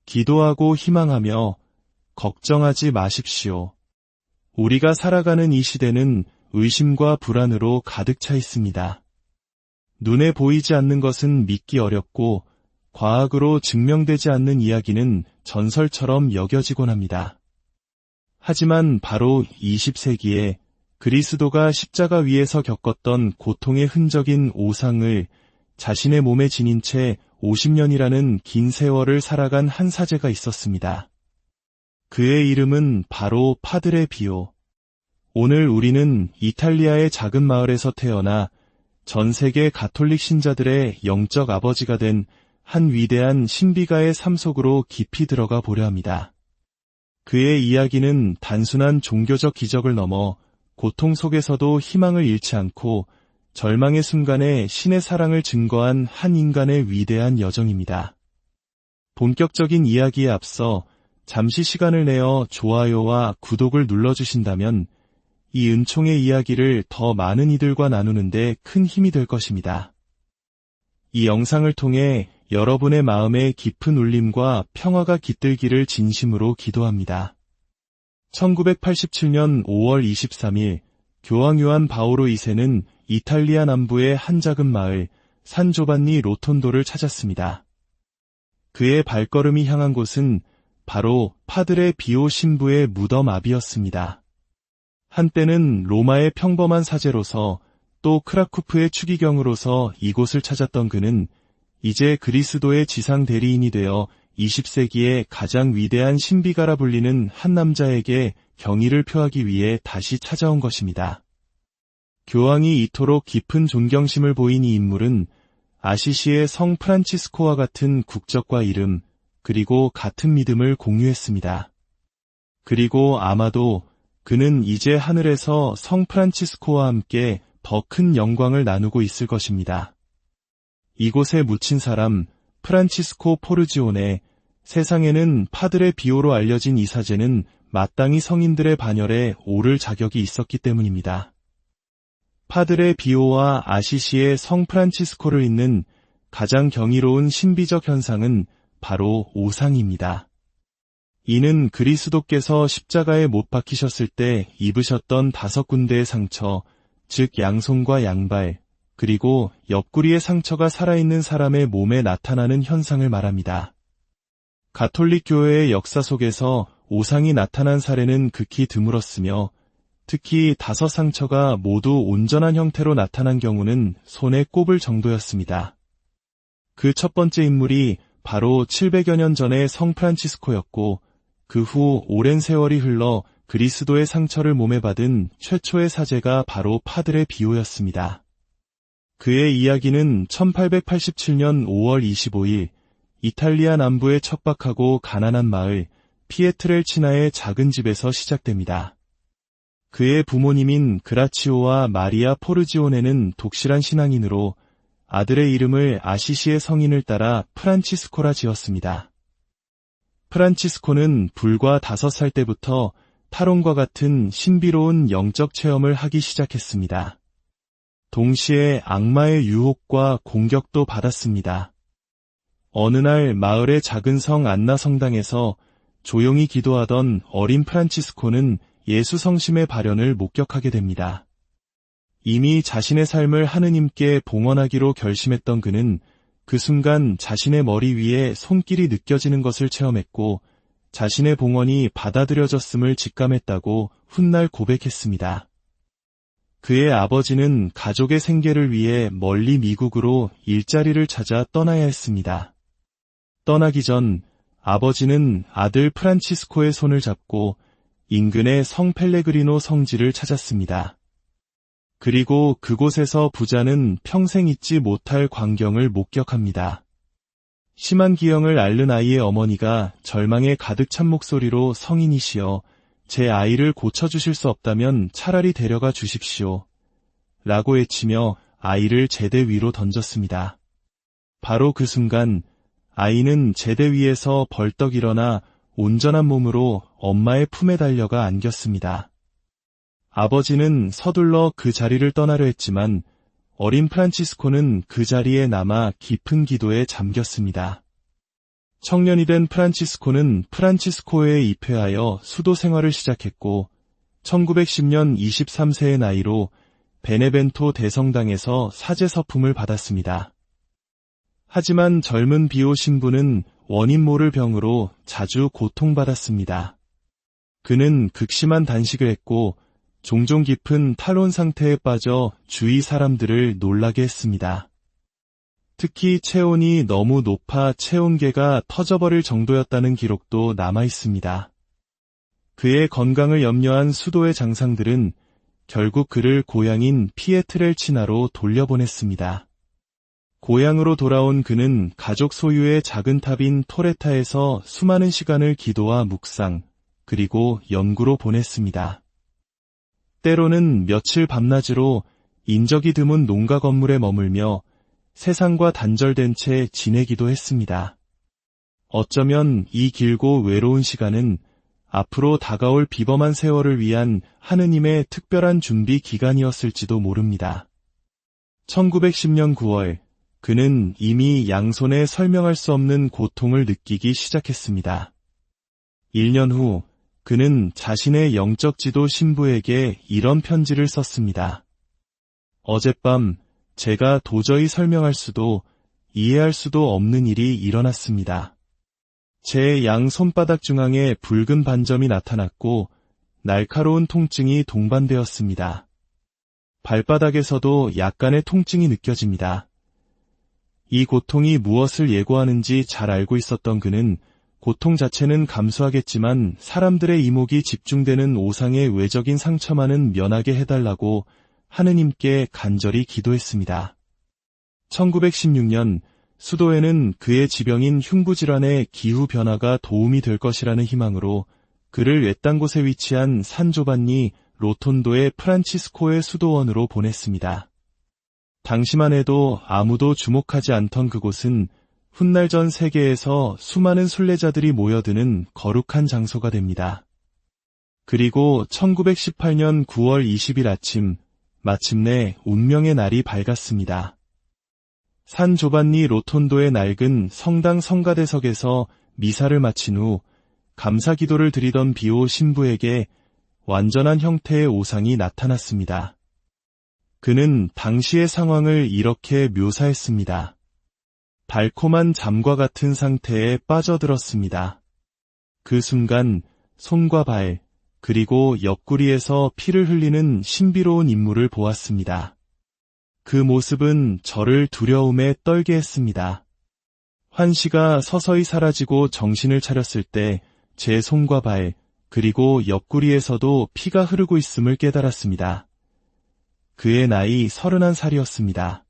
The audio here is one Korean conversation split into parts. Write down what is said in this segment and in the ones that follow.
기도하고 희망하며 걱정하지 마십시오. 우리가 살아가는 이 시대는 의심과 불안으로 가득 차 있습니다. 눈에 보이지 않는 것은 믿기 어렵고 과학으로 증명되지 않는 이야기는 전설처럼 여겨지곤 합니다. 하지만 바로 20세기에 그리스도가 십자가 위에서 겪었던 고통의 흔적인 오상을 자신의 몸에 지닌 채 50년이라는 긴 세월을 살아간 한 사제가 있었습니다. 그의 이름은 바로 파드레 비오. 오늘 우리는 이탈리아의 작은 마을에서 태어나 전 세계 가톨릭 신자들의 영적 아버지가 된 한 위대한 신비가의 삶 속으로 깊이 들어가 보려 합니다. 그의 이야기는 단순한 종교적 기적을 넘어 고통 속에서도 희망을 잃지 않고 절망의 순간에 신의 사랑을 증거한 한 인간의 위대한 여정입니다. 본격적인 이야기에 앞서 잠시 시간을 내어 좋아요와 구독을 눌러주신다면 이 은총의 이야기를 더 많은 이들과 나누는데 큰 힘이 될 것입니다. 이 영상을 통해 여러분의 마음에 깊은 울림과 평화가 깃들기를 진심으로 기도합니다. 1987년 5월 23일 교황 요한 바오로 2세는 이탈리아 남부의 한 작은 마을 산 조반니 로톤도를 찾았습니다. 그의 발걸음이 향한 곳은 바로 파드레 비오 신부의 무덤 앞이었습니다. 한때는 로마의 평범한 사제로서 또 크라쿠프의 추기경으로서 이곳을 찾았던 그는 이제 그리스도의 지상 대리인이 되어 20세기의 가장 위대한 신비가라 불리는 한 남자에게 경의를 표하기 위해 다시 찾아온 것입니다. 교황이 이토록 깊은 존경심을 보인 이 인물은 아시시의 성 프란치스코와 같은 국적과 이름, 그리고 같은 믿음을 공유했습니다. 그리고 아마도 그는 이제 하늘에서 성 프란치스코와 함께 더 큰 영광을 나누고 있을 것입니다. 이곳에 묻힌 사람 프란치스코 포르지오네, 세상에는 파드레 비오로 알려진 이 사제는 마땅히 성인들의 반열에 오를 자격이 있었기 때문입니다. 파드레 비오와 아시시의 성 프란치스코를 잇는 가장 경이로운 신비적 현상은 바로 오상입니다. 이는 그리스도께서 십자가에 못 박히셨을 때 입으셨던 5군데의 상처, 즉 양손과 양발, 그리고 옆구리의 상처가 살아있는 사람의 몸에 나타나는 현상을 말합니다. 가톨릭 교회의 역사 속에서 오상이 나타난 사례는 극히 드물었으며 특히 5 상처가 모두 온전한 형태로 나타난 경우는 손에 꼽을 정도였습니다. 그 첫 번째 인물이 바로 700여 년 전의 성 프란치스코였고 그 후 오랜 세월이 흘러 그리스도의 상처를 몸에 받은 최초의 사제가 바로 파드레 비오였습니다. 그의 이야기는 1887년 5월 25일 이탈리아 남부의 척박하고 가난한 마을 피에트렐치나의 작은 집에서 시작됩니다. 그의 부모님인 그라치오와 마리아 포르지오네는 독실한 신앙인으로 아들의 이름을 아시시의 성인을 따라 프란치스코라 지었습니다. 프란치스코는 불과 5살 때부터 타론과 같은 신비로운 영적 체험을 하기 시작했습니다. 동시에 악마의 유혹과 공격도 받았습니다. 어느 날 마을의 작은 성 안나 성당에서 조용히 기도하던 어린 프란치스코는 예수 성심의 발현을 목격하게 됩니다. 이미 자신의 삶을 하느님께 봉헌하기로 결심했던 그는 그 순간 자신의 머리 위에 손길이 느껴지는 것을 체험했고 자신의 봉헌이 받아들여졌음을 직감했다고 훗날 고백했습니다. 그의 아버지는 가족의 생계를 위해 멀리 미국으로 일자리를 찾아 떠나야 했습니다. 떠나기 전 아버지는 아들 프란치스코의 손을 잡고 인근의 성 펠레그리노 성지를 찾았습니다. 그리고 그곳에서 부자는 평생 잊지 못할 광경을 목격합니다. 심한 기형을 앓는 아이의 어머니가 절망에 가득 찬 목소리로 성인이시여 제 아이를 고쳐주실 수 없다면 차라리 데려가 주십시오. 라고 외치며 아이를 제대 위로 던졌습니다. 바로 그 순간 아이는 제대 위에서 벌떡 일어나 온전한 몸으로 엄마의 품에 달려가 안겼습니다. 아버지는 서둘러 그 자리를 떠나려 했지만 어린 프란치스코는 그 자리에 남아 깊은 기도에 잠겼습니다. 청년이 된 프란치스코는 프란치스코에 입회하여 수도 생활을 시작했고 1910년 23세의 나이로 베네벤토 대성당에서 사제 서품을 받았습니다. 하지만 젊은 비오 신부는 원인 모를 병으로 자주 고통받았습니다. 그는 극심한 단식을 했고 종종 깊은 탈원 상태에 빠져 주위 사람들을 놀라게 했습니다. 특히 체온이 너무 높아 체온계가 터져버릴 정도였다는 기록도 남아 있습니다. 그의 건강을 염려한 수도의 장상들은 결국 그를 고향인 피에트렐치나로 돌려보냈습니다. 고향으로 돌아온 그는 가족 소유의 작은 탑인 토레타에서 수많은 시간을 기도와 묵상, 그리고 연구로 보냈습니다. 때로는 며칠 밤낮으로 인적이 드문 농가 건물에 머물며 세상과 단절된 채 지내기도 했습니다. 어쩌면 이 길고 외로운 시간은 앞으로 다가올 비범한 세월을 위한 하느님의 특별한 준비 기간이었을지도 모릅니다. 1910년 9월, 그는 이미 양손에 설명할 수 없는 고통을 느끼기 시작했습니다. 1년 후, 그는 자신의 영적 지도 신부에게 이런 편지를 썼습니다. 어젯밤 제가 도저히 설명할 수도 이해할 수도 없는 일이 일어났습니다. 제 양 손바닥 중앙에 붉은 반점이 나타났고 날카로운 통증이 동반되었습니다. 발바닥에서도 약간의 통증이 느껴집니다. 이 고통이 무엇을 예고하는지 잘 알고 있었던 그는 고통 자체는 감수하겠지만 사람들의 이목이 집중되는 오상의 외적인 상처만은 면하게 해달라고 하느님께 간절히 기도했습니다. 1916년 수도에는 그의 지병인 흉부질환의 기후변화가 도움이 될 것이라는 희망으로 그를 외딴 곳에 위치한 산 조반니 로톤도의 프란치스코의 수도원으로 보냈습니다. 당시만 해도 아무도 주목하지 않던 그곳은 훗날 전 세계에서 수많은 순례자들이 모여드는 거룩한 장소가 됩니다. 그리고 1918년 9월 20일 아침, 마침내 운명의 날이 밝았습니다. 산 조반니 로톤도의 낡은 성당 성가대석에서 미사를 마친 후 감사 기도를 드리던 비오 신부에게 완전한 형태의 오상이 나타났습니다. 그는 당시의 상황을 이렇게 묘사했습니다. 달콤한 잠과 같은 상태에 빠져들었습니다. 그 순간 손과 발, 그리고 옆구리에서 피를 흘리는 신비로운 인물을 보았습니다. 그 모습은 저를 두려움에 떨게 했습니다. 환시가 서서히 사라지고 정신을 차렸을 때 제 손과 발, 그리고 옆구리에서도 피가 흐르고 있음을 깨달았습니다. 그의 나이 31살이었습니다.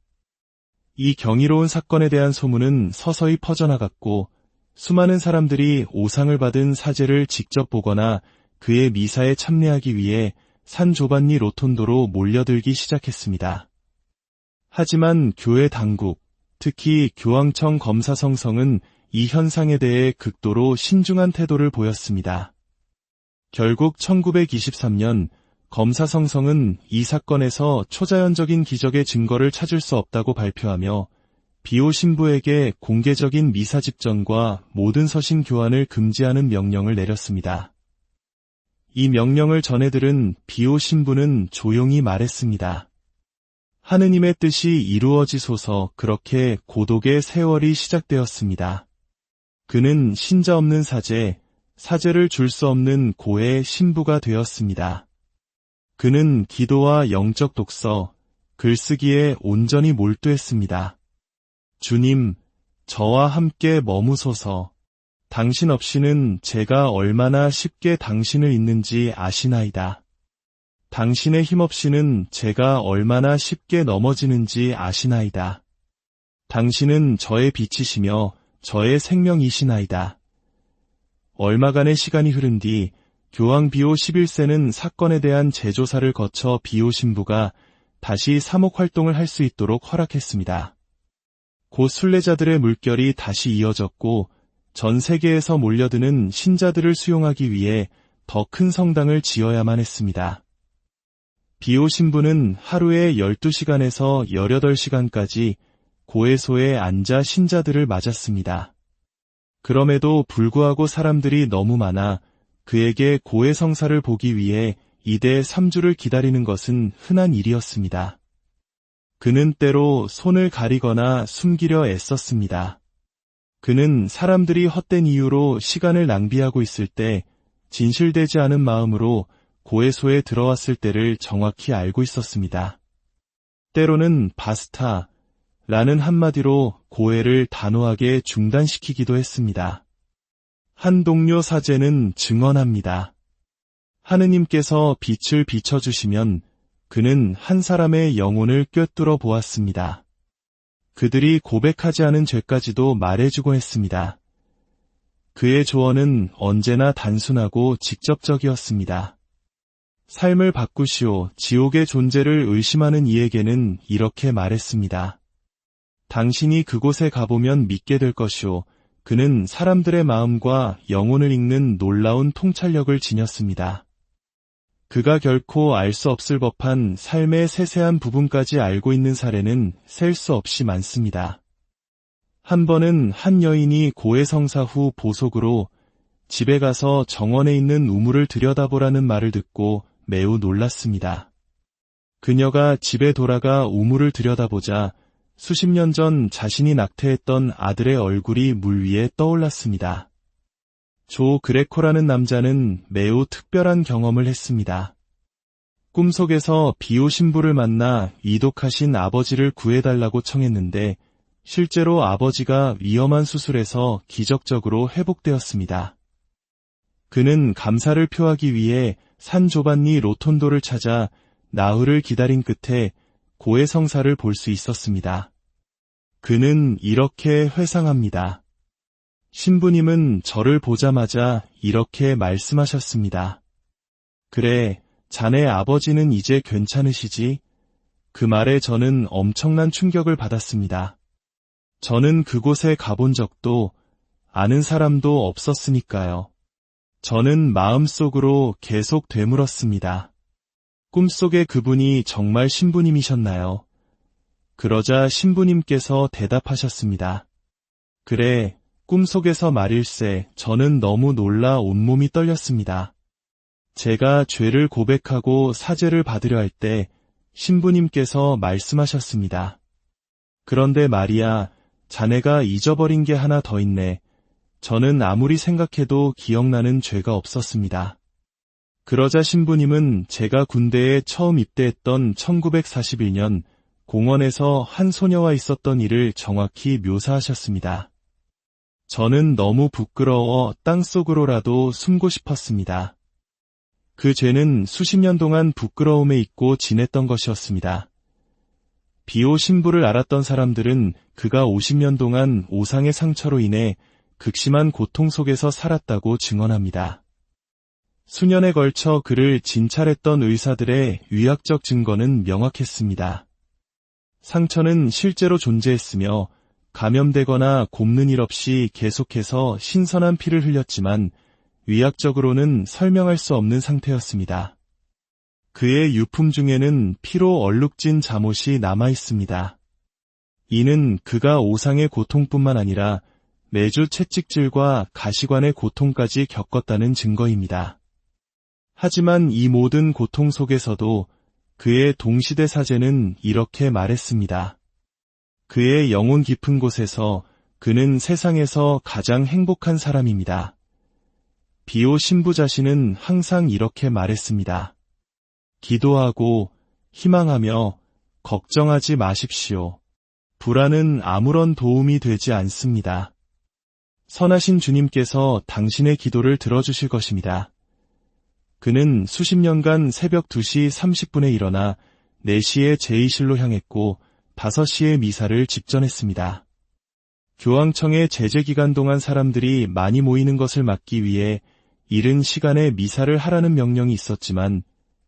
이 경이로운 사건에 대한 소문은 서서히 퍼져나갔고 수많은 사람들이 오상을 받은 사제를 직접 보거나 그의 미사에 참여하기 위해 산 조반니 로톤도로 몰려들기 시작했습니다. 하지만 교회 당국, 특히 교황청 검사 성성은 이 현상에 대해 극도로 신중한 태도를 보였습니다. 결국 1923년 검사 성성은 이 사건에서 초자연적인 기적의 증거를 찾을 수 없다고 발표하며 비오 신부에게 공개적인 미사 집전과 모든 서신 교환을 금지하는 명령을 내렸습니다. 이 명령을 전해들은 비오 신부는 조용히 말했습니다. 하느님의 뜻이 이루어지소서. 그렇게 고독의 세월이 시작되었습니다. 그는 신자 없는 사제, 사제를 줄 수 없는 고의 신부가 되었습니다. 그는 기도와 영적 독서, 글쓰기에 온전히 몰두했습니다. 주님, 저와 함께 머무소서. 당신 없이는 제가 얼마나 쉽게 당신을 잊는지 아시나이다. 당신의 힘 없이는 제가 얼마나 쉽게 넘어지는지 아시나이다. 당신은 저의 빛이시며 저의 생명이시나이다. 얼마간의 시간이 흐른 뒤 교황 비오 11세는 사건에 대한 재조사를 거쳐 비오 신부가 다시 사목 활동을 할 수 있도록 허락했습니다. 곧 순례자들의 물결이 다시 이어졌고 전 세계에서 몰려드는 신자들을 수용하기 위해 더 큰 성당을 지어야만 했습니다. 비오 신부는 하루에 12시간에서 18시간까지 고해소에 앉아 신자들을 맞았습니다. 그럼에도 불구하고 사람들이 너무 많아 그에게 고해 성사를 보기 위해 이대 3주를 기다리는 것은 흔한 일이었습니다. 그는 때로 손을 가리거나 숨기려 애썼습니다. 그는 사람들이 헛된 이유로 시간을 낭비하고 있을 때 진실되지 않은 마음으로 고해소에 들어왔을 때를 정확히 알고 있었습니다. 때로는 바스타 라는 한마디로 고해를 단호하게 중단시키기도 했습니다. 한 동료 사제는 증언합니다. 하느님께서 빛을 비춰주시면 그는 한 사람의 영혼을 꿰뚫어 보았습니다. 그들이 고백하지 않은 죄까지도 말해주고 했습니다. 그의 조언은 언제나 단순하고 직접적이었습니다. 삶을 바꾸시오. 지옥의 존재를 의심하는 이에게는 이렇게 말했습니다. 당신이 그곳에 가보면 믿게 될 것이오. 그는 사람들의 마음과 영혼을 읽는 놀라운 통찰력을 지녔습니다. 그가 결코 알 수 없을 법한 삶의 세세한 부분까지 알고 있는 사례는 셀 수 없이 많습니다. 한 번은 한 여인이 고해 성사 후 보속으로 집에 가서 정원에 있는 우물을 들여다보라는 말을 듣고 매우 놀랐습니다. 그녀가 집에 돌아가 우물을 들여다보자 수십 년 전 자신이 낙태했던 아들의 얼굴이 물 위에 떠올랐습니다. 조 그레코라는 남자는 매우 특별한 경험을 했습니다. 꿈속에서 비오 신부를 만나 이독하신 아버지를 구해달라고 청했는데 실제로 아버지가 위험한 수술에서 기적적으로 회복되었습니다. 그는 감사를 표하기 위해 산 조반니 로톤도를 찾아 나흘을 기다린 끝에 고해 성사를 볼 수 있었습니다. 그는 이렇게 회상합니다. 신부님은 저를 보자마자 이렇게 말씀하셨습니다. 그래, 자네 아버지는 이제 괜찮으시지? 그 말에 저는 엄청난 충격을 받았습니다. 저는 그곳에 가본 적도 아는 사람도 없었으니까요. 저는 마음속으로 계속 되물었습니다. 꿈속에 그분이 정말 신부님이셨나요? 그러자 신부님께서 대답하셨습니다. 그래, 꿈속에서 말일세. 저는 너무 놀라 온몸이 떨렸습니다. 제가 죄를 고백하고 사죄를 받으려 할 때 신부님께서 말씀하셨습니다. 그런데 마리아, 자네가 잊어버린 게 하나 더 있네. 저는 아무리 생각해도 기억나는 죄가 없었습니다. 그러자 신부님은 제가 군대에 처음 입대했던 1941년 공원에서 한 소녀와 있었던 일을 정확히 묘사하셨습니다. 저는 너무 부끄러워 땅속으로라도 숨고 싶었습니다. 그 죄는 수십 년 동안 부끄러움에 잊고 지냈던 것이었습니다. 비오 신부를 알았던 사람들은 그가 50년 동안 오상의 상처로 인해 극심한 고통 속에서 살았다고 증언합니다. 수년에 걸쳐 그를 진찰했던 의사들의 의학적 증거는 명확했습니다. 상처는 실제로 존재했으며 감염되거나 곪는 일 없이 계속해서 신선한 피를 흘렸지만 의학적으로는 설명할 수 없는 상태였습니다. 그의 유품 중에는 피로 얼룩진 잠옷이 남아있습니다. 이는 그가 오상의 고통뿐만 아니라 매주 채찍질과 가시관의 고통까지 겪었다는 증거입니다. 하지만 이 모든 고통 속에서도 그의 동시대 사제는 이렇게 말했습니다. 그의 영혼 깊은 곳에서 그는 세상에서 가장 행복한 사람입니다. 비오 신부 자신은 항상 이렇게 말했습니다. 기도하고 희망하며 걱정하지 마십시오. 불안은 아무런 도움이 되지 않습니다. 선하신 주님께서 당신의 기도를 들어주실 것입니다. 그는 수십 년간 새벽 2시 30분에 일어나 4시에 제의실로 향했고 5시에 미사를 집전했습니다. 교황청의 제재 기간 동안 사람들이 많이 모이는 것을 막기 위해 이른 시간에 미사를 하라는 명령이 있었지만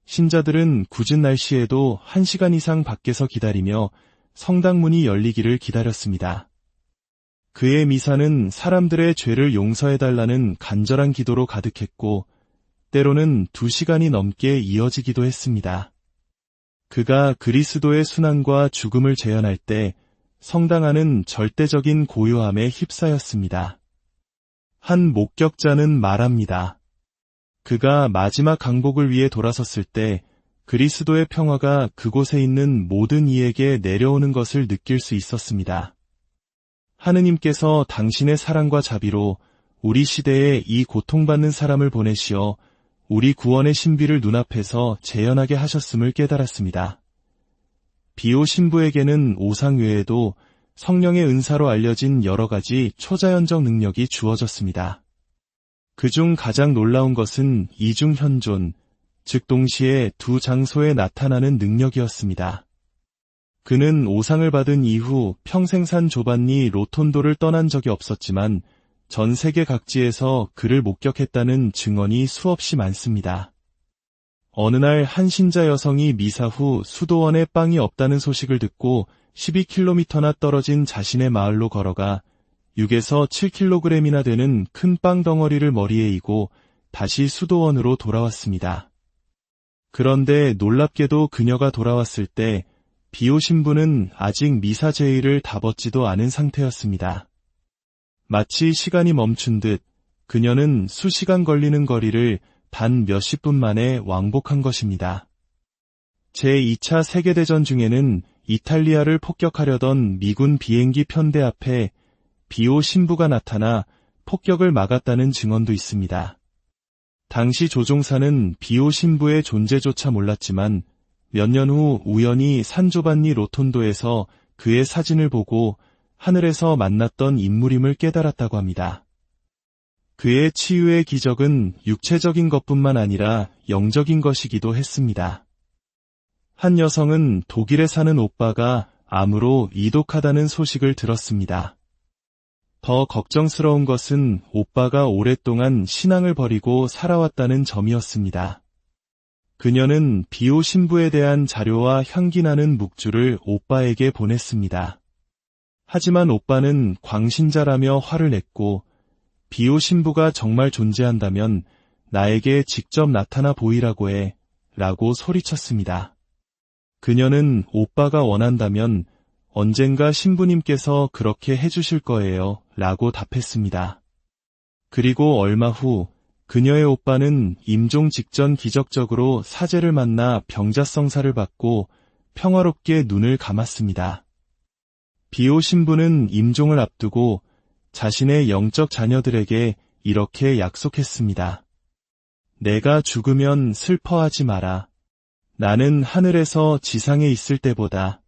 신자들은 궂은 날씨에도 1시간 이상 밖에서 기다리며 성당 문이 열리기를 기다렸습니다. 그의 미사는 사람들의 죄를 용서해달라는 간절한 기도로 가득했고 때로는 2시간이 넘게 이어지기도 했습니다. 그가 그리스도의 순환과 죽음을 재현할 때 성당 안은 절대적인 고요함에 휩싸였습니다. 한 목격자는 말합니다. 그가 마지막 강복을 위해 돌아섰을 때 그리스도의 평화가 그곳에 있는 모든 이에게 내려오는 것을 느낄 수 있었습니다. 하느님께서 당신의 사랑과 자비로 우리 시대에 이 고통받는 사람을 보내시어 우리 구원의 신비를 눈앞에서 재현하게 하셨음을 깨달았습니다. 비오 신부에게는 오상 외에도 성령의 은사로 알려진 여러 가지 초자연적 능력이 주어졌습니다. 그중 가장 놀라운 것은 이중 현존, 즉 동시에 두 장소에 나타나는 능력이었습니다. 그는 오상을 받은 이후 평생 산 조반니 로톤도를 떠난 적이 없었지만 전 세계 각지에서 그를 목격했다는 증언이 수없이 많습니다. 어느 날 한 신자 여성이 미사 후 수도원에 빵이 없다는 소식을 듣고 12km나 떨어진 자신의 마을로 걸어가 6에서 7kg이나 되는 큰 빵 덩어리를 머리에 이고 다시 수도원으로 돌아왔습니다. 그런데 놀랍게도 그녀가 돌아왔을 때 비오 신부는 아직 미사 제의를 다 벗지도 않은 상태였습니다. 마치 시간이 멈춘 듯 그녀는 수시간 걸리는 거리를 단 몇십 분 만에 왕복한 것입니다. 제2차 세계대전 중에는 이탈리아를 폭격하려던 미군 비행기 편대 앞에 비오 신부가 나타나 폭격을 막았다는 증언도 있습니다. 당시 조종사는 비오 신부의 존재조차 몰랐지만 몇 년 후 우연히 산조반니 로톤도에서 그의 사진을 보고 하늘에서 만났던 인물임을 깨달았다고 합니다. 그의 치유의 기적은 육체적인 것뿐만 아니라 영적인 것이기도 했습니다. 한 여성은 독일에 사는 오빠가 암으로 이독하다는 소식을 들었습니다. 더 걱정스러운 것은 오빠가 오랫동안 신앙을 버리고 살아왔다는 점이었습니다. 그녀는 비오 신부에 대한 자료와 향기나는 묵주를 오빠에게 보냈습니다. 하지만 오빠는 광신자라며 화를 냈고 비오 신부가 정말 존재한다면 나에게 직접 나타나 보이라고 해 라고 소리쳤습니다. 그녀는 오빠가 원한다면 언젠가 신부님께서 그렇게 해주실 거예요 라고 답했습니다. 그리고 얼마 후 그녀의 오빠는 임종 직전 기적적으로 사제를 만나 병자성사를 받고 평화롭게 눈을 감았습니다. 비오 신부는 임종을 앞두고 자신의 영적 자녀들에게 이렇게 약속했습니다. 내가 죽으면 슬퍼하지 마라. 나는 하늘에서 지상에 있을 때보다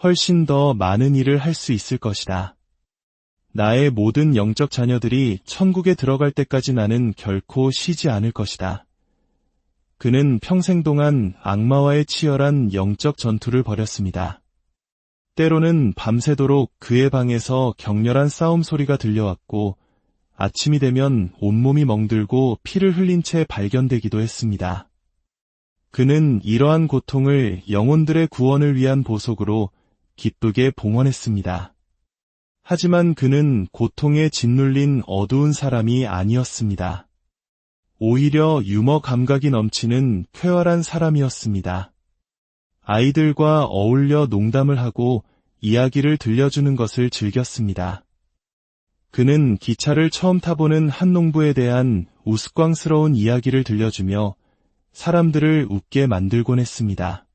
훨씬 더 많은 일을 할 수 있을 것이다. 나의 모든 영적 자녀들이 천국에 들어갈 때까지 나는 결코 쉬지 않을 것이다. 그는 평생 동안 악마와의 치열한 영적 전투를 벌였습니다. 때로는 밤새도록 그의 방에서 격렬한 싸움 소리가 들려왔고 아침이 되면 온몸이 멍들고 피를 흘린 채 발견되기도 했습니다. 그는 이러한 고통을 영혼들의 구원을 위한 보석으로 기쁘게 봉헌했습니다. 하지만 그는 고통에 짓눌린 어두운 사람이 아니었습니다. 오히려 유머 감각이 넘치는 쾌활한 사람이었습니다. 아이들과 어울려 농담을 하고 이야기를 들려주는 것을 즐겼습니다. 그는 기차를 처음 타보는 한 농부에 대한 우스꽝스러운 이야기를 들려주며 사람들을 웃게 만들곤 했습니다.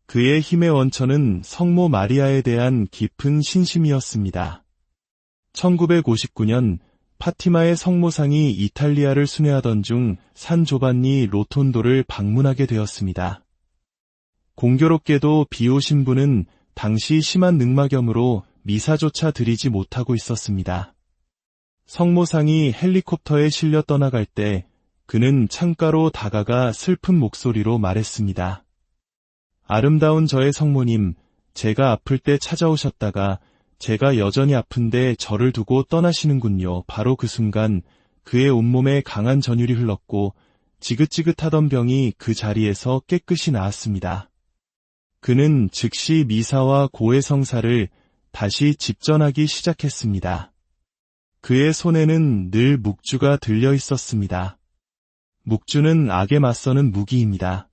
그의 힘의 원천은 성모 마리아에 대한 깊은 신심이었습니다. 1959년 파티마의 성모상이 이탈리아를 순회하던 중 산 조반니 로톤도를 방문하게 되었습니다. 공교롭게도 비오 신부는 당시 심한 늑막염으로 미사조차 드리지 못하고 있었습니다. 성모상이 헬리콥터에 실려 떠나갈 때 그는 창가로 다가가 슬픈 목소리로 말했습니다. 아름다운 저의 성모님, 제가 아플 때 찾아오셨다가 제가 여전히 아픈데 저를 두고 떠나시는군요. 바로 그 순간 그의 온몸에 강한 전율이 흘렀고 지긋지긋하던 병이 그 자리에서 깨끗이 나았습니다. 그는 즉시 미사와 고해 성사를 다시 집전하기 시작했습니다. 그의 손에는 늘 묵주가 들려 있었습니다. 묵주는 악에 맞서는 무기입니다.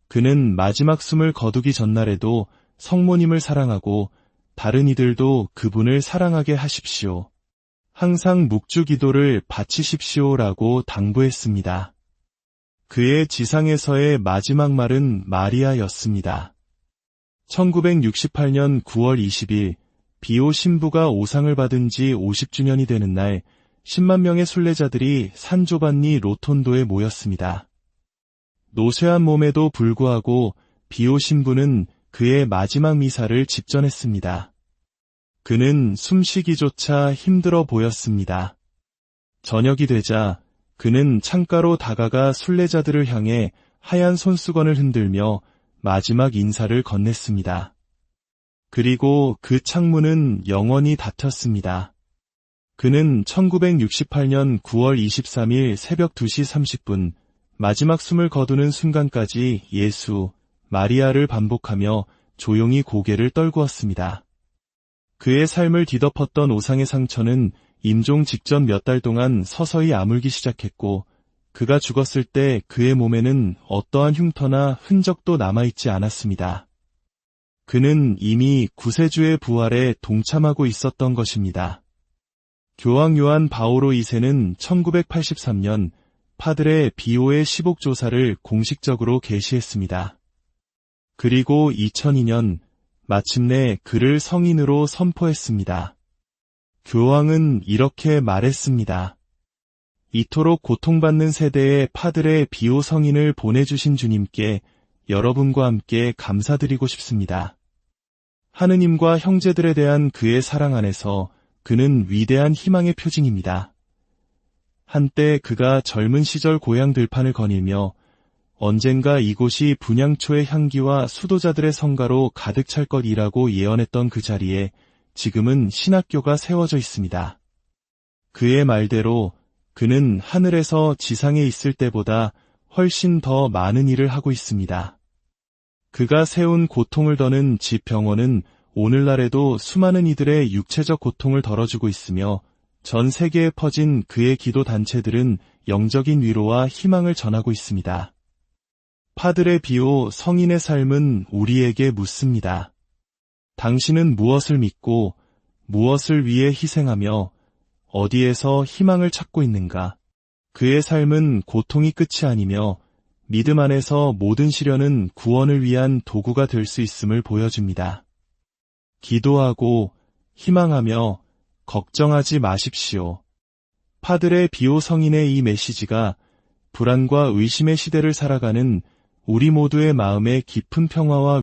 그는 마지막 숨을 거두기 전날에도 성모님을 사랑하고 다른 이들도 그분을 사랑하게 하십시오. 항상 묵주 기도를 바치십시오라고 당부했습니다. 그의 지상에서의 마지막 말은 마리아였습니다. 1968년 9월 20일 비오 신부가 오상을 받은 지 50주년이 되는 날 10만 명의 순례자들이 산 조반니 로톤도에 모였습니다. 노쇠한 몸에도 불구하고 비오 신부는 그의 마지막 미사를 집전했습니다. 그는 숨쉬기조차 힘들어 보였습니다. 저녁이 되자 그는 창가로 다가가 순례자들을 향해 하얀 손수건을 흔들며 마지막 인사를 건넸습니다. 그리고 그 창문은 영원히 닫혔습니다. 그는 1968년 9월 23일 새벽 2시 30분 마지막 숨을 거두는 순간까지 예수, 마리아를 반복하며 조용히 고개를 떨구었습니다. 그의 삶을 뒤덮었던 오상의 상처는 임종 직전 몇 달 동안 서서히 아물기 시작했고 그가 죽었을 때 그의 몸에는 어떠한 흉터나 흔적도 남아있지 않았습니다. 그는 이미 구세주의 부활에 동참하고 있었던 것입니다. 교황 요한 바오로 2세는 1983년 파드레 비오의 시복조사를 공식적으로 게시했습니다. 그리고 2002년 마침내 그를 성인으로 선포했습니다. 교황은 이렇게 말했습니다. 이토록 고통받는 세대에 파드레 비오 성인을 보내주신 주님께 여러분과 함께 감사드리고 싶습니다. 하느님과 형제들에 대한 그의 사랑 안에서 그는 위대한 희망의 표징입니다. 한때 그가 젊은 시절 고향 들판을 거닐며 언젠가 이곳이 분향초의 향기와 수도자들의 성가로 가득 찰 것이라고 예언했던 그 자리에 지금은 신학교가 세워져 있습니다. 그의 말대로 그는 하늘에서 지상에 있을 때보다 훨씬 더 많은 일을 하고 있습니다. 그가 세운 고통을 더는 집 병원은 오늘날에도 수많은 이들의 육체적 고통을 덜어주고 있으며 전 세계에 퍼진 그의 기도 단체들은 영적인 위로와 희망을 전하고 있습니다. 파드레 비오 성인의 삶은 우리에게 묻습니다. 당신은 무엇을 믿고 무엇을 위해 희생하며 어디에서 희망을 찾고 있는가? 그의 삶은 고통이 끝이 아니며 믿음 안에서 모든 시련은 구원을 위한 도구가 될 수 있음을 보여줍니다. 기도하고 희망하며 걱정하지 마십시오. 파드레 비오 성인의 이 메시지가 불안과 의심의 시대를 살아가는 우리 모두의 마음에 깊은 평화와